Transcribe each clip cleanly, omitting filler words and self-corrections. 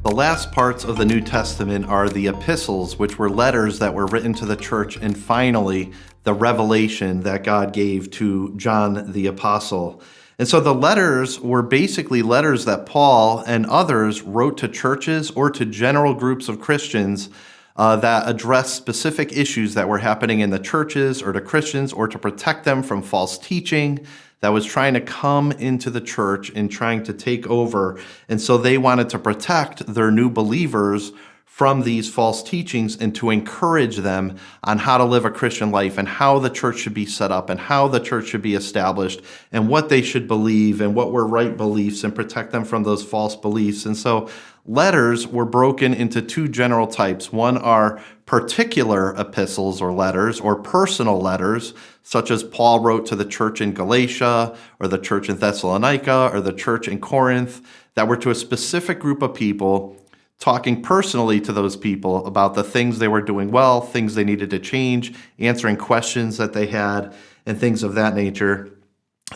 The last parts of the New Testament are the epistles, which were letters that were written to the church, and finally, the revelation that God gave to John the Apostle. And so the letters were basically letters that Paul and others wrote to churches or to general groups of Christians that addressed specific issues that were happening in the churches or to Christians, or to protect them from false teaching that was trying to come into the church and trying to take over. And so they wanted to protect their new believers from these false teachings and to encourage them on how to live a Christian life and how the church should be set up and how the church should be established and what they should believe and what were right beliefs, and protect them from those false beliefs. And so letters were broken into two general types. One are particular epistles or letters, or personal letters, such as Paul wrote to the church in Galatia or the church in Thessalonica or the church in Corinth, that were to a specific group of people, talking personally to those people about the things they were doing well, things they needed to change, answering questions that they had, and things of that nature.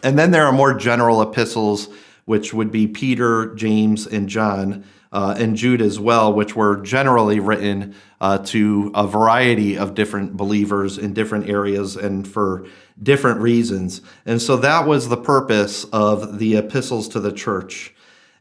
And then there are more general epistles, which would be Peter, James, and John, and Jude as well, which were generally written to a variety of different believers in different areas and for different reasons. And so that was the purpose of the epistles to the church.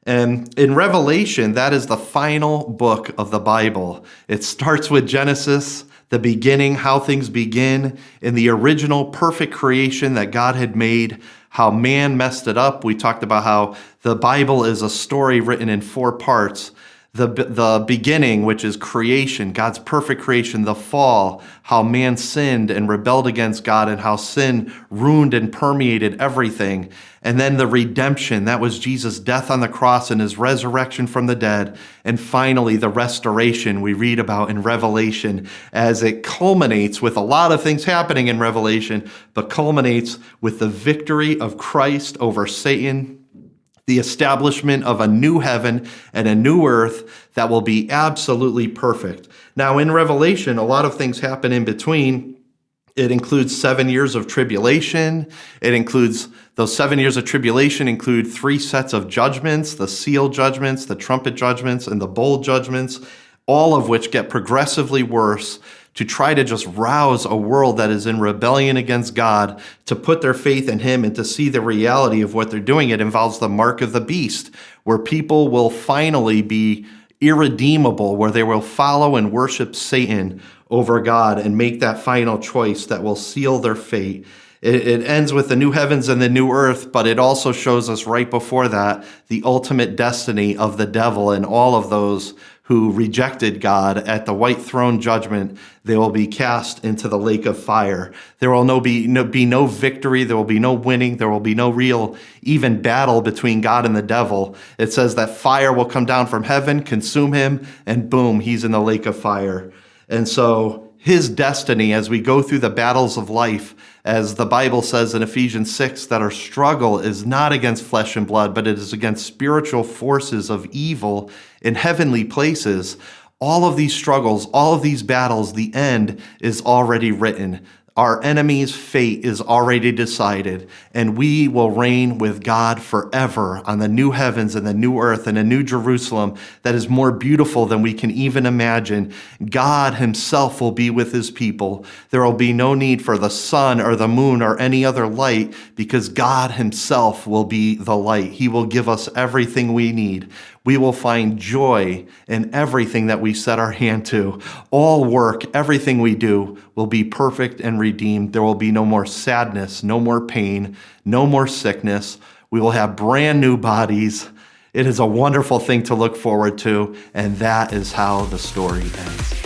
And in Revelation, that is the final book of the Bible. It starts with Genesis, the beginning, how things begin, in the original perfect creation that God had made, how man messed it up. We talked about how the Bible is a story written in 4 parts. The beginning, which is creation, God's perfect creation, the fall, how man sinned and rebelled against God and how sin ruined and permeated everything. And then the redemption, that was Jesus' death on the cross and his resurrection from the dead. And finally, the restoration we read about in Revelation, as it culminates with a lot of things happening in Revelation, but culminates with the victory of Christ over Satan, the establishment of a new heaven and a new earth that will be absolutely perfect. Now, in Revelation, a lot of things happen in between. It includes 7 years of tribulation. Those 7 years of tribulation include 3 sets of judgments, the seal judgments, the trumpet judgments, and the bowl judgments, all of which get progressively worse, to try to just rouse a world that is in rebellion against God to put their faith in him and to see the reality of what they're doing. It involves the mark of the beast, where people will finally be irredeemable, where they will follow and worship Satan over God and make that final choice that will seal their fate. It ends with the new heavens and the new earth, but it also shows us right before that the ultimate destiny of the devil and all of those who rejected God. At the white throne judgment, they will be cast into the lake of fire. There will be no victory. There will be no winning. There will be no real even battle between God and the devil. It says that fire will come down from heaven, consume him, and boom, he's in the lake of fire. And so his destiny, as we go through the battles of life, as the Bible says in Ephesians 6, that our struggle is not against flesh and blood, but it is against spiritual forces of evil in heavenly places. All of these struggles, all of these battles, the end is already written. Our enemy's fate is already decided, and we will reign with God forever on the new heavens and the new earth and a new Jerusalem that is more beautiful than we can even imagine. God himself will be with his people. There will be no need for the sun or the moon or any other light, because God himself will be the light. He will give us everything we need. We will find joy in everything that we set our hand to. All work, everything we do, will be perfect and redeemed. There will be no more sadness, no more pain, no more sickness. We will have brand new bodies. It is a wonderful thing to look forward to, and that is how the story ends.